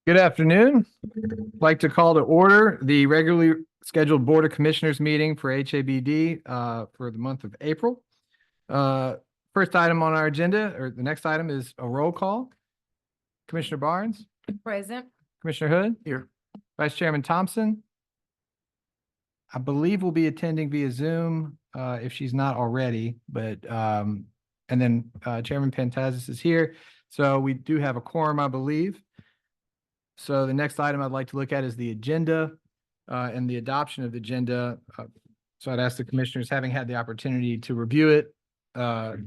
Good afternoon. I'd like to call to order the regularly scheduled Board of Commissioners meeting for HABD for the month of April. First item on our agenda, or the next item, is a roll call. Commissioner Barnes, Present. Commissioner Hood. Here. Vice Chairman Thompson. I believe will be attending via Zoom if she's not already, but and then Chairman Pantazis is here. So we do have a quorum, I believe. So the next item I'd like to look at is the agenda and the adoption of the agenda. So I'd ask the commissioners, having had the opportunity to review it, I'll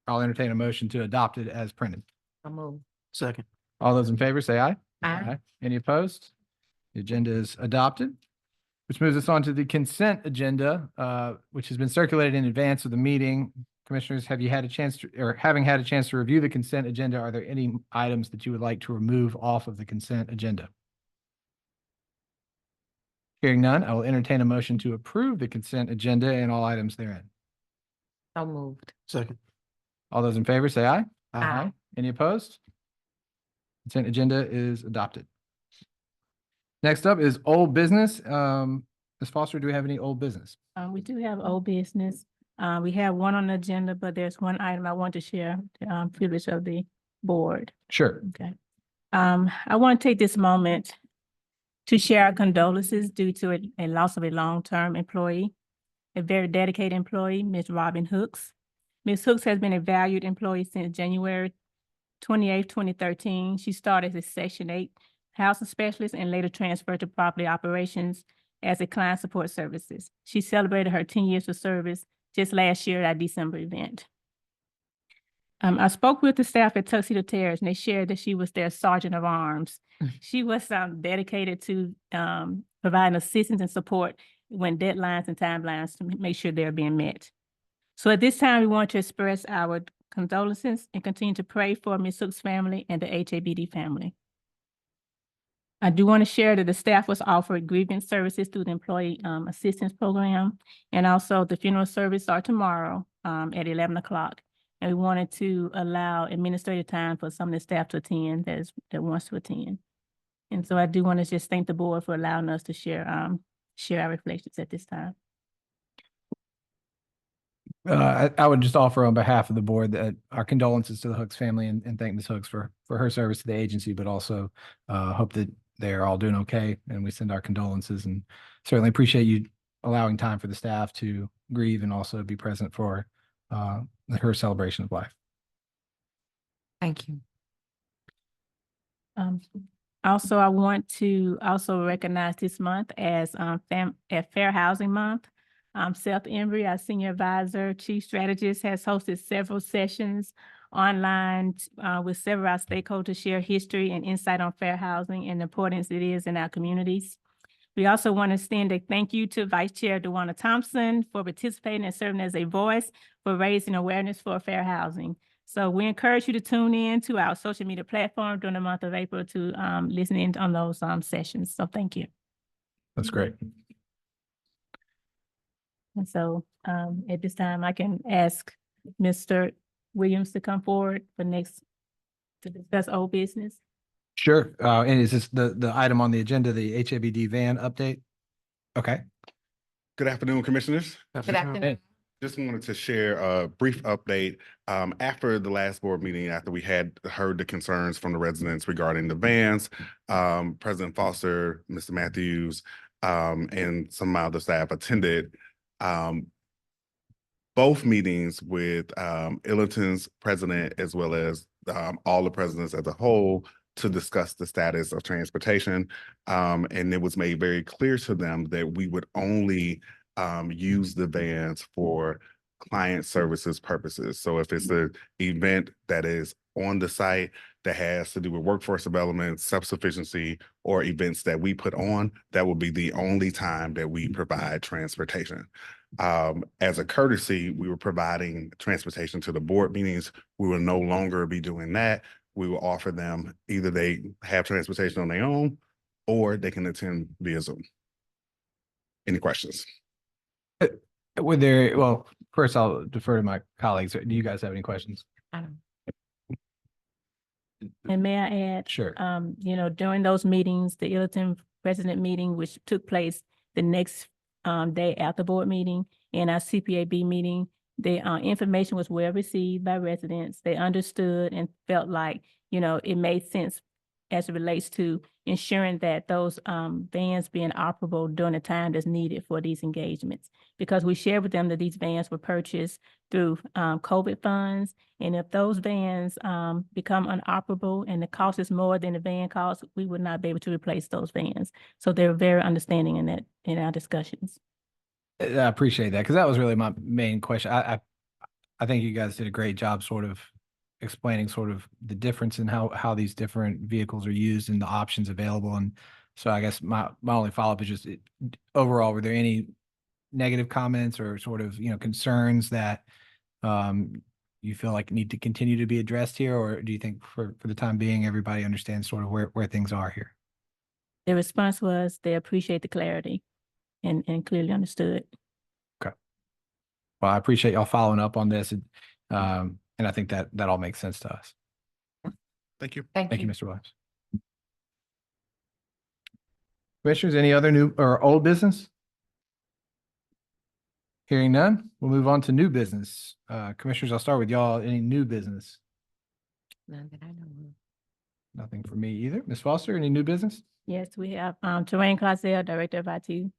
entertain a motion to adopt it as printed. I'll move. Second. All those in favor say aye. Aye. Any opposed? The agenda is adopted, which moves us on to the consent agenda, which has been circulated in advance of the meeting. Commissioners, have you had a chance to, or having had a chance to review the consent agenda, are there any items that you would like to remove off of the consent agenda? Hearing none, I will entertain a motion to approve the consent agenda and all items therein. So moved. Second. All those in favor say aye. Aye. Any opposed? Consent agenda is adopted. Next up is old business. Ms. Foster, do we have any old business? We do have old business. We have one on the agenda, but there's one item I want to share, privilege of the board. Sure. Okay. I want to take this moment to share our condolences due to a loss of a long-term employee, a very dedicated employee, Ms. Robin Hooks. Ms. Hooks has been a valued employee since January 28, 2013. She started as a Section 8 housing specialist and later transferred to property operations as a client support services. She celebrated her 10 years of service just last year at our December event. I spoke with the staff at Tuxedo Terrace, and they shared that she was their sergeant of arms. She was dedicated to providing assistance and support when deadlines and timelines to make sure they're being met. So at this time, we want to express our condolences and continue to pray for Ms. Hooks' family and the HABD family. I do want to share that the staff was offered grievance services through the Employee Assistance Program, and also the funeral service are tomorrow at 11 o'clock. And we wanted to allow administrative time for some of the staff to attend that wants to attend. And so I do want to just thank the board for allowing us to share our reflections at this time. I would just offer on behalf of the board that our condolences to the Hooks family and thank Ms. Hooks for her service to the agency, but also hope that they're all doing okay. And we send our condolences and certainly appreciate you allowing time for the staff to grieve and also be present for her celebration of life. Thank you. Also, I want to also recognize this month as Fair Housing Month. Seth Embry, our senior advisor, chief strategist, has hosted several sessions online with several of our stakeholders to share history and insight on fair housing and the importance it is in our communities. We also want to extend a thank you to Vice Chair DeWanda Thompson for participating and serving as a voice for raising awareness for fair housing. So we encourage you to tune in to our social media platform during the month of April to listen in on those sessions. So thank you. That's great. And so at this time, I can ask Mr. Williams to come forward to discuss old business. Sure. And is this the item on the agenda, the HABD van update? Okay. Good afternoon, commissioners. Good afternoon. Just wanted to share a brief update. After the last board meeting, after we had heard the concerns from the residents regarding the vans, President Foster, Mr. Matthews, and some other staff attended both meetings with Illington's president as well as all the presidents as a whole to discuss the status of transportation. And it was made very clear to them that we would only use the vans for client services purposes. So if it's an event that is on the site that has to do with workforce development, self-sufficiency, or events that we put on, that will be the only time that we provide transportation. As a courtesy, we were providing transportation to the board meetings. We will no longer be doing that. We will offer them either they have transportation on their own or they can attend via Zoom. Any questions? Well, first I'll defer to my colleagues. Do you guys have any questions? I don't. And may I add? Sure. During those meetings, the Illaton president meeting, which took place the next day after board meeting, and our CPAB meeting, the information was well received by residents. They understood and felt like, it made sense as it relates to ensuring that those vans being operable during the time that's needed for these engagements. Because we shared with them that these vans were purchased through COVID funds. And if those vans become unoperable and the cost is more than the van cost, we would not be able to replace those vans. So they're very understanding in our discussions. I appreciate that because that was really my main question. I think you guys did a great job sort of explaining sort of the difference in how these different vehicles are used and the options available. And so I guess my only follow-up is just overall, were there any negative comments or sort of, concerns that you feel like need to continue to be addressed here? Or do you think for the time being, everybody understands sort of where things are here? The response was they appreciate the clarity and clearly understood. Okay. Well, I appreciate y'all following up on this. And I think that all makes sense to us. Thank you. Thank Thank you, you. Mr. Williams. Commissioners, any other new or old business? Hearing none, we'll move on to new business. Commissioners, I'll start with y'all. Any new business? None that I know of. Nothing for me either. Ms. Foster, any new business? Yes, we have Terrain Clausell, Director of IT,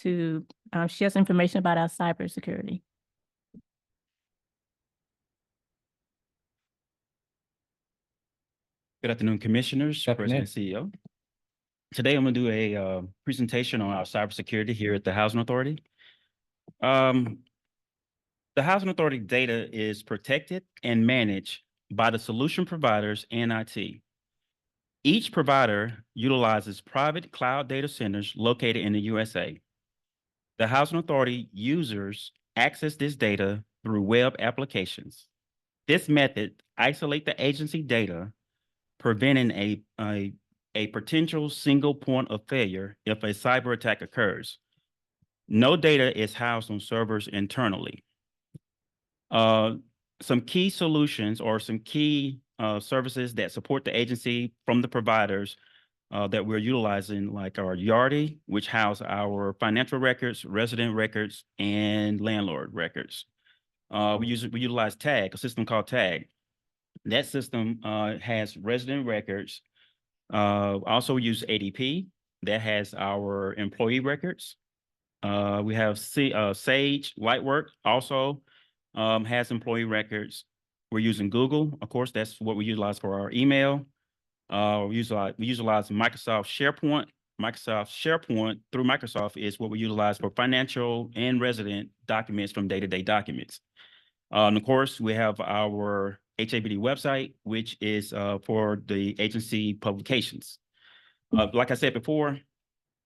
to share some information about our cybersecurity. Good afternoon, Commissioners, Good afternoon. President, CEO. Today, I'm going to do a presentation on our cybersecurity here at the Housing Authority. The Housing Authority data is protected and managed by the solution providers and IT. Each provider utilizes private cloud data centers located in the USA. The Housing Authority users access this data through web applications. This method isolates the agency data, preventing a potential single point of failure if a cyber attack occurs. No data is housed on servers internally. Some key solutions or some key services that support the agency from the providers that we're utilizing, like our Yardi, which house our financial records, resident records, and landlord records. We utilize TAG, a system called TAG. That system has resident records. Also we use ADP that has our employee records. We have Sage Lightwork also has employee records. We're using Google, of course, that's what we utilize for our email. We utilize Microsoft SharePoint. Microsoft SharePoint through Microsoft is what we utilize for financial and resident documents from day-to-day documents. And of course, we have our HABD website, which is for the agency publications. Like I said before,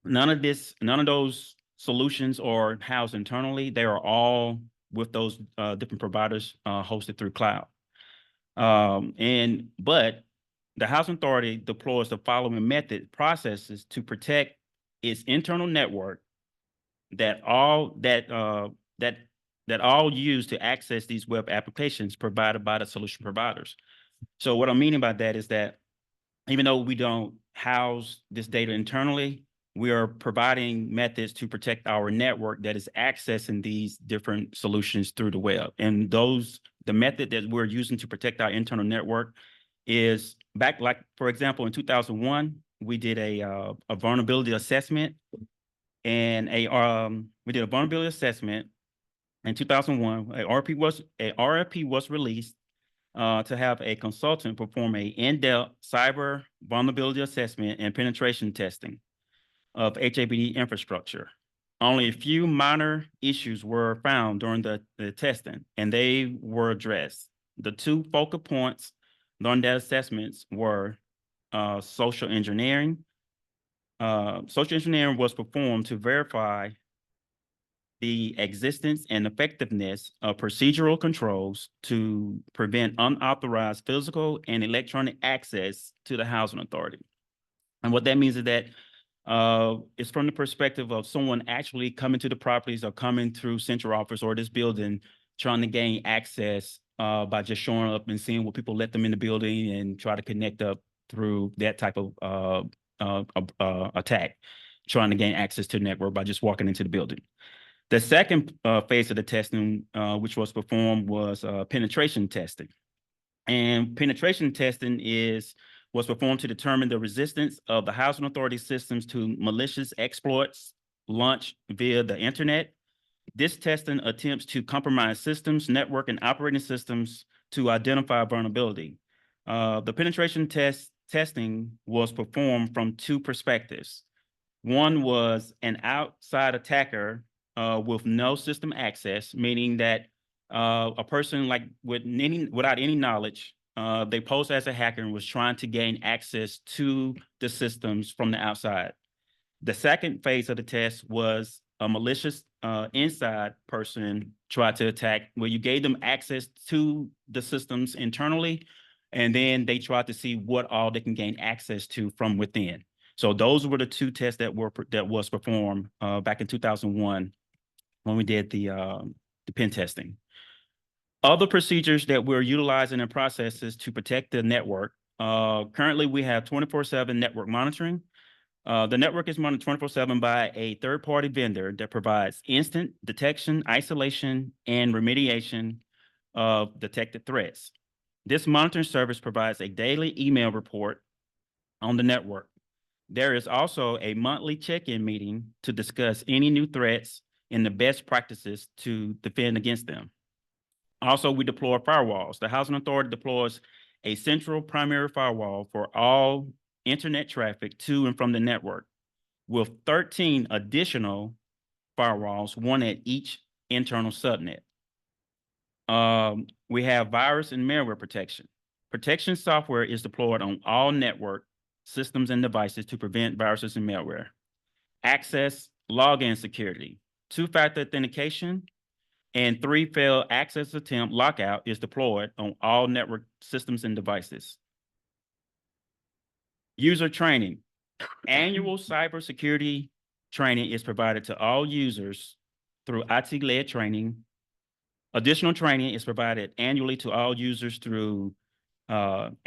none of those solutions are housed internally. They are all with those different providers hosted through cloud. But the Housing Authority deploys the following processes to protect its internal network that all use to access these web applications provided by the solution providers. So what I'm meaning by that is that even though we don't house this data internally, we are providing methods to protect our network that is accessing these different solutions through the web. And the method that we're using to protect our internal network is for example, in 2001, we did a vulnerability assessment, and we did a vulnerability assessment in 2001. A RFP was released to have a consultant perform a in-depth cyber vulnerability assessment and penetration testing of HABD infrastructure. Only a few minor issues were found during the testing, and they were addressed. The two focal points during that assessments were social engineering. Social engineering was performed to verify the existence and effectiveness of procedural controls to prevent unauthorized physical and electronic access to the Housing Authority. And what that means is that it's from the perspective of someone actually coming to the properties or coming through central office or this building, trying to gain access by just showing up and seeing what people let them in the building and try to connect up through that type of attack, trying to gain access to the network by just walking into the building. The second phase of the testing, which was performed, was penetration testing. And penetration testing was performed to determine the resistance of the housing authority systems to malicious exploits launched via the internet. This testing attempts to compromise systems, network, and operating systems to identify vulnerability. The penetration testing was performed from two perspectives. One was an outside attacker with no system access, meaning that a person like without any knowledge, they posed as a hacker and was trying to gain access to the systems from the outside. The second phase of the test was a malicious inside person tried to attack, where you gave them access to the systems internally, and then they tried to see what all they can gain access to from within. So those were the two tests that was performed back in 2001 when we did the pen testing. Other procedures that we're utilizing and processes to protect the network. Currently, we have 24/7 network monitoring. The network is monitored 24/7 by a third-party vendor that provides instant detection, isolation, and remediation of detected threats. This monitoring service provides a daily email report on the network. There is also a monthly check-in meeting to discuss any new threats and the best practices to defend against them. Also, we deploy firewalls. The Housing Authority deploys a central primary firewall for all internet traffic to and from the network, with 13 additional firewalls, one at each internal subnet. We have virus and malware protection. Protection software is deployed on all network systems and devices to prevent viruses and malware. Access, login security, two-factor authentication, and 3 failed access attempt lockout is deployed on all network systems and devices. User training. Annual cybersecurity training is provided to all users through IT-led training. Additional training is provided annually to all users through HAI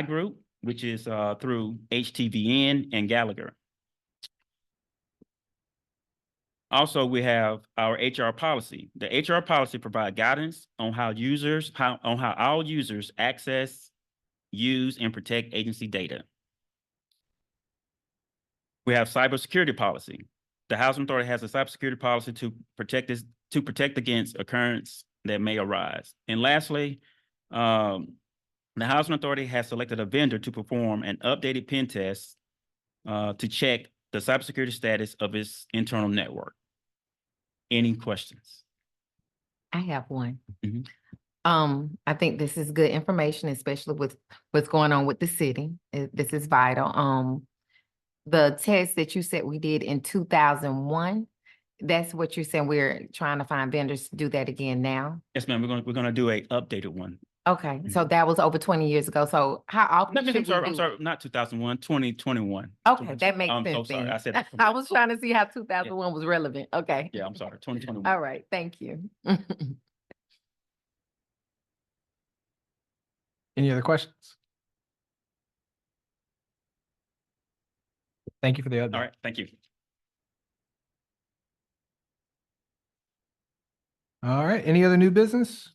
group, which is through HTVN and Gallagher. Also, we have our HR policy. The HR policy provides guidance on how all users access, use, and protect agency data. We have cybersecurity policy. The Housing Authority has a cybersecurity policy to protect against occurrence that may arise. And lastly, the Housing Authority has selected a vendor to perform an updated pen test to check the cybersecurity status of its internal network. Any questions? I have one. Mhm. I think this is good information, especially with what's going on with the city. This is vital. The test that you said we did in 2001, that's what you're saying, we're trying to find vendors to do that again now? Yes, ma'am. We're gonna do a updated one. Okay, so that was over 20 years ago. So how often I'm should we sorry, do? not 2001, 2021. Okay, that makes I'm sense so sorry. then. I said. I was trying to see how 2001 was relevant. Okay. Yeah, I'm sorry, 2021. All right, thank you. Any other questions? Thank you for the update. All right, thank you. All right, any other new business?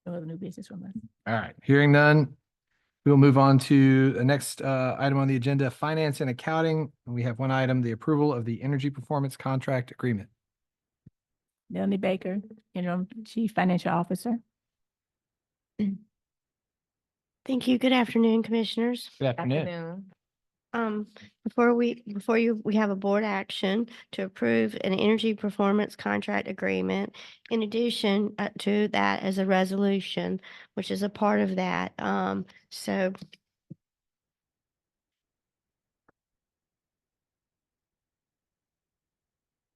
No other new business from us. All right, hearing none, we will move on to the next item on the agenda, finance and accounting. And we have one item, the approval of the energy performance contract agreement. Melanie Baker, Interim Chief Financial Officer. Thank you. Good afternoon, Commissioners. Good afternoon. Afternoon. We have a board action to approve an energy performance contract agreement. In addition to that, as a resolution, which is a part of that. So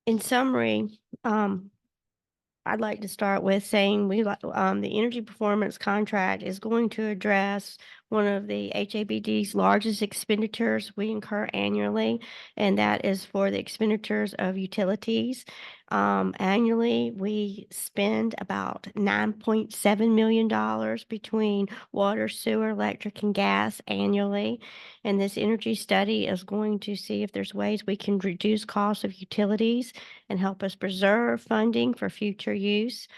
in summary, I'd like to start with saying the energy performance contract is going to address one of the HABD's largest expenditures we incur annually, and that is for the expenditures of utilities. Annually, we spend about $9.7 million between water, sewer, electric, and gas annually. And this energy study is going to see if there's ways we can reduce costs of utilities and help us preserve funding for future use.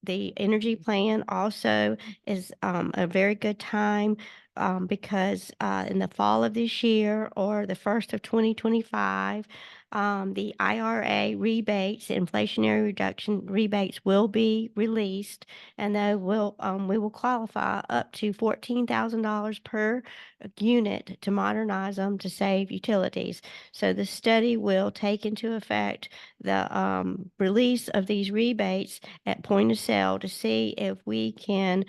The energy plan also is a very good time because in the fall of this year or the first of 2025, the IRA rebates, inflationary reduction rebates will be released, and they will we will qualify up to $14,000 per unit to modernize them to save utilities. So the study will take into effect the release of these rebates at point of sale to see if we can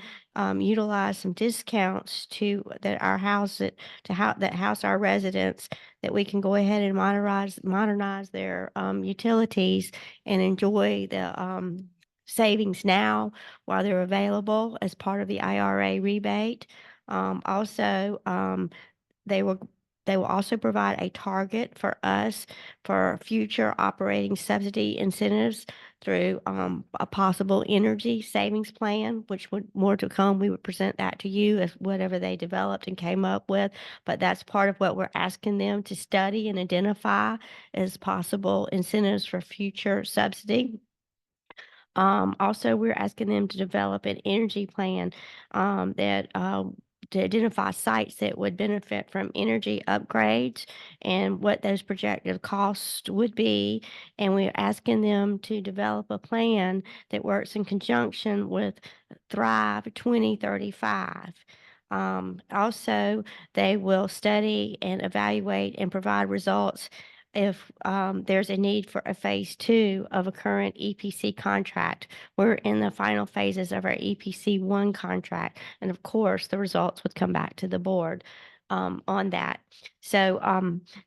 utilize some discounts to that our house that house our residents, that we can go ahead and modernize their utilities and enjoy the savings now while they're available as part of the IRA rebate. Also, they will they will also provide a target for us for future operating subsidy incentives through a possible energy savings plan, which would more to come. We would present that to you as whatever they developed and came up with. But that's part of what we're asking them to study and identify as possible incentives for future subsidy. Also, we're asking them to develop an energy plan that to identify sites that would benefit from energy upgrades and what those projected costs would be. And we're asking them to develop a plan that works in conjunction with Thrive 2035. Also, they will study and evaluate and provide results if there's a need for a phase 2 of a current EPC contract. We're in the final phases of our EPC 1 contract, and of course, the results would come back to the board on that. So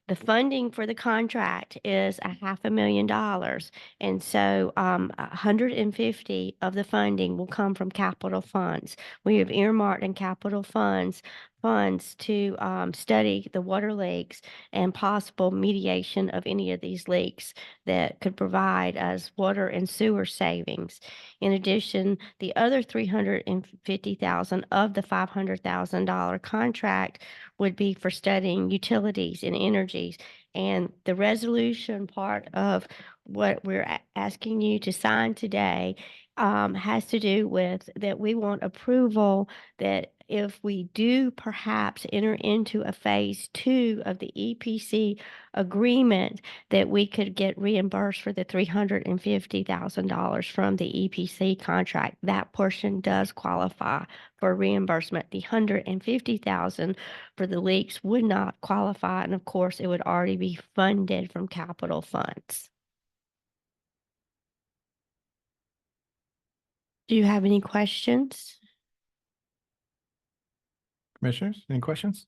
the funding for the contract is $500,000, and so 150 of the funding will come from capital funds. We have earmarked in capital funds to study the water leaks and possible mediation of any of these leaks that could provide us water and sewer savings. In addition, the other $350,000 of the $500,000 contract would be for studying utilities and energies. And the resolution part of what we're asking you to sign today has to do with that we want approval that if we do perhaps enter into a phase 2 of the EPC agreement, that we could get reimbursed for the $350,000 from the EPC contract. That portion does qualify for reimbursement. The $150,000 for the leaks would not qualify, and of course, it would already be funded from capital funds. Do you have any questions? Commissioners, any questions?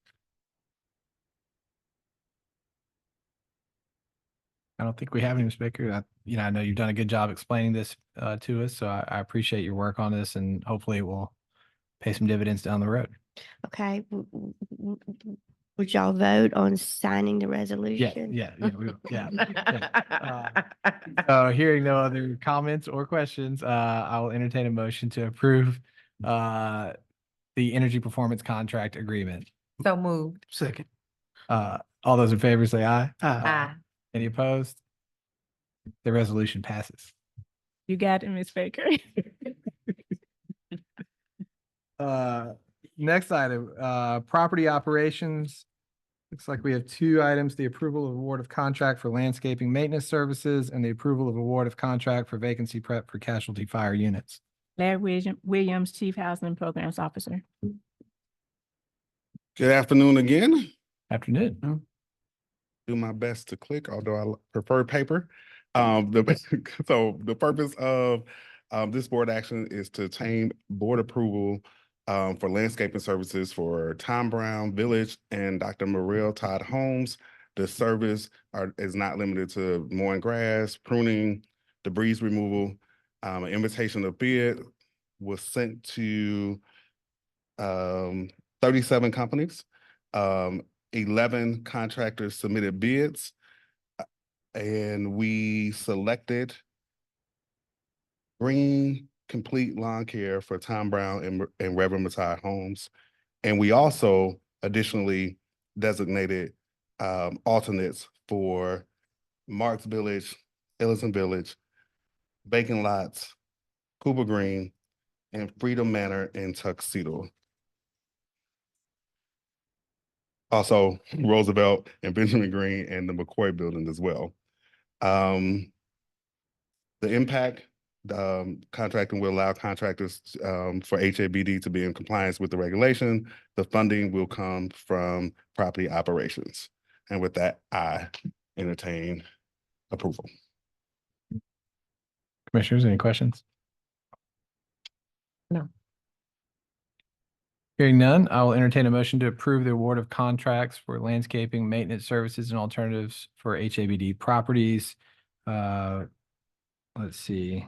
I don't think we have any, Mr. Baker. I know you've done a good job explaining this to us, so I appreciate your work on this, and hopefully it will pay some dividends down the road. Okay. Would y'all vote on signing the resolution? Yeah. Hearing no other comments or questions, I will entertain a motion to approve the energy performance contract agreement. So moved. Second. All those in favor say aye. Aye. Any opposed? The resolution passes. You got it, Ms. Baker. Next item, property operations. Looks like we have two items, the approval of award of contract for landscaping maintenance services and the approval of award of contract for vacancy prep for casualty fire units. Larry Williams, Chief Housing and Programs Officer. Good afternoon again. Afternoon. Do my best to click, although I prefer paper. So the purpose of this board action is to obtain board approval for landscaping services for Tom Brown Village and Dr. Morrell Todd Homes. The service is not limited to mowing grass, pruning, debris removal. An invitation to bid was sent to 37 companies. 11 contractors submitted bids. And we selected Green Complete Lawn Care for Tom Brown and Reverend Matai Homes. And we also additionally designated alternates for Marks Village, Ellison Village, Bacon Lots, Cooper Green, and Freedom Manor in Tuxedo. Also, Roosevelt and Benjamin Green and the McCoy Building as well. The impact, contracting will allow contractors for HABD to be in compliance with the regulation. The funding will come from property operations. And with that, I entertain approval. Commissioners, any questions? No. Hearing none, I will entertain a motion to approve the award of contracts for landscaping, maintenance services, and alternatives for HABD properties. Let's see.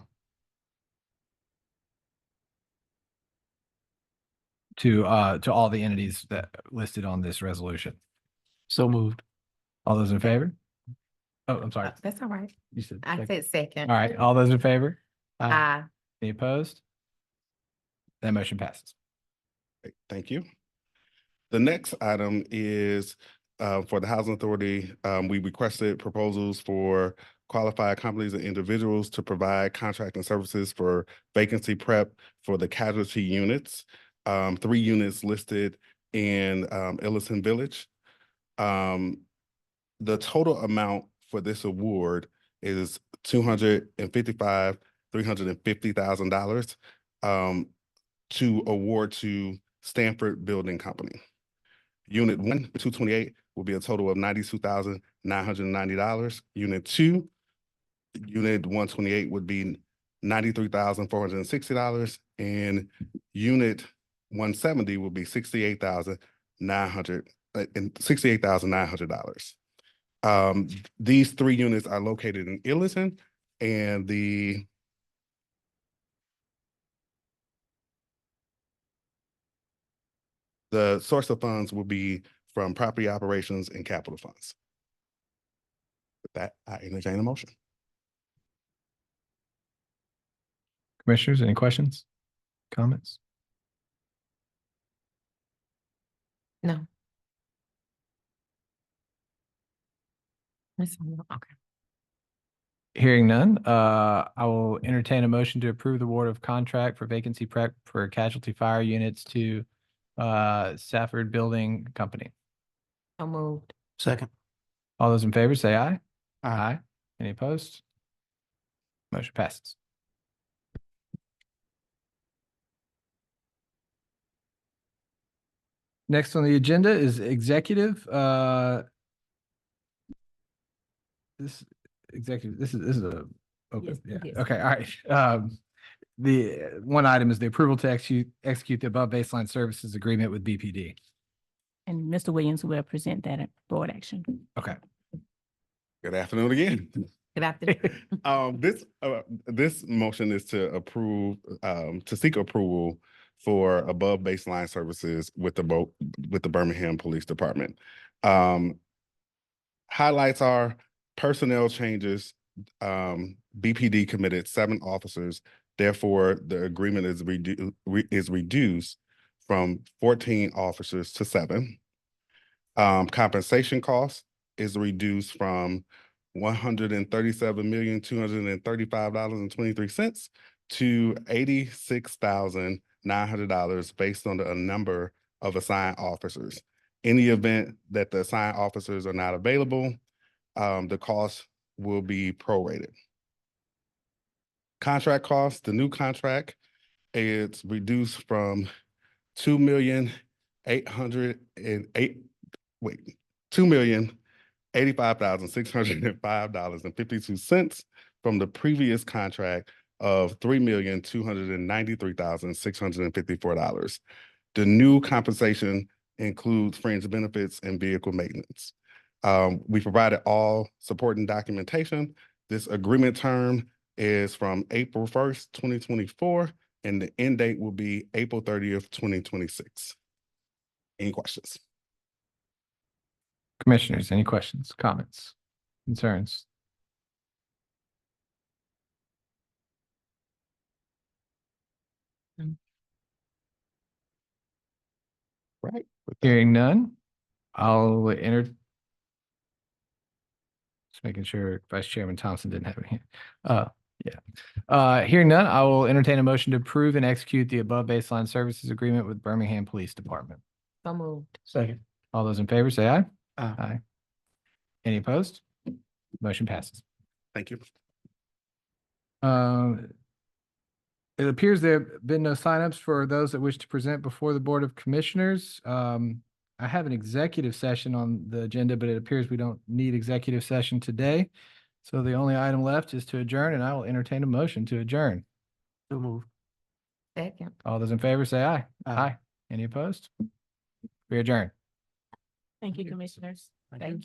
To all the entities that listed on this resolution. So moved. All those in favor? Oh, I'm sorry. That's all right. You said. I second. said second. All right, all those in favor? Aye. Any opposed? That motion passes. Great, thank you. The next item is for the Housing Authority. We requested proposals for qualified companies and individuals to provide contracting services for vacancy prep for the casualty units. 3 units listed in Ellison Village. The total amount for this award is $350,000 to award to Stanford Building Company. Unit 1, 228 will be a total of $92,990. Unit 2, Unit 128 would be $93,460, and Unit 170 will be $68,900. These 3 units are located in Ellison, and the source of funds will be from property operations and capital funds. With that, I entertain a motion. Commissioners, any questions? Comments? No. That's all. Okay. Hearing none, I will entertain a motion to approve the award of contract for vacancy prep for casualty fire units to Stafford Building Company. So moved. Second. All those in favor say aye. Aye. Any opposed? Motion passes. Next on the agenda is executive. This is a open, Yes, yeah. yes. Okay, all right. The one item is the approval to execute the above baseline services agreement with BPD. And Mr. Williams will present that at board action. Okay. Good afternoon again. Good afternoon. This motion is to approve, to seek approval for above baseline services with the Birmingham Police Department. Highlights are personnel changes. BPD committed 7 officers. Therefore, the agreement is reduced from 14 officers to 7. Compensation cost is reduced from $137,235.23 to $86,900 based on the number of assigned officers. In the event that the assigned officers are not available, the cost will be prorated. Contract costs, the new contract, it's reduced from $2,085,605.52 from the previous contract of $3,293,654. The new compensation includes fringe benefits and vehicle maintenance. We provided all supporting documentation. This agreement term is from April 1st, 2024 And the end date will be April 30th, 2026. Any questions? Commissioners, any questions, comments, concerns? Right. With that, Hearing none, I'll enter. Just making sure Vice Chairman Thompson didn't have any. Hearing none, I will entertain a motion to approve and execute the above baseline services agreement with Birmingham Police Department. So moved. Second. All those in favor say aye. Aye. Aye. Any opposed? Motion passes. Thank you. It appears there have been no signups for those that wish to present before the Board of Commissioners. I have an executive session on the agenda, but it appears we don't need executive session today. So the only item left is to adjourn, and I will entertain a motion to adjourn. So moved. Second. All those in favor say aye. Aye. Any opposed? We adjourn. Thank you, commissioners. Thank you.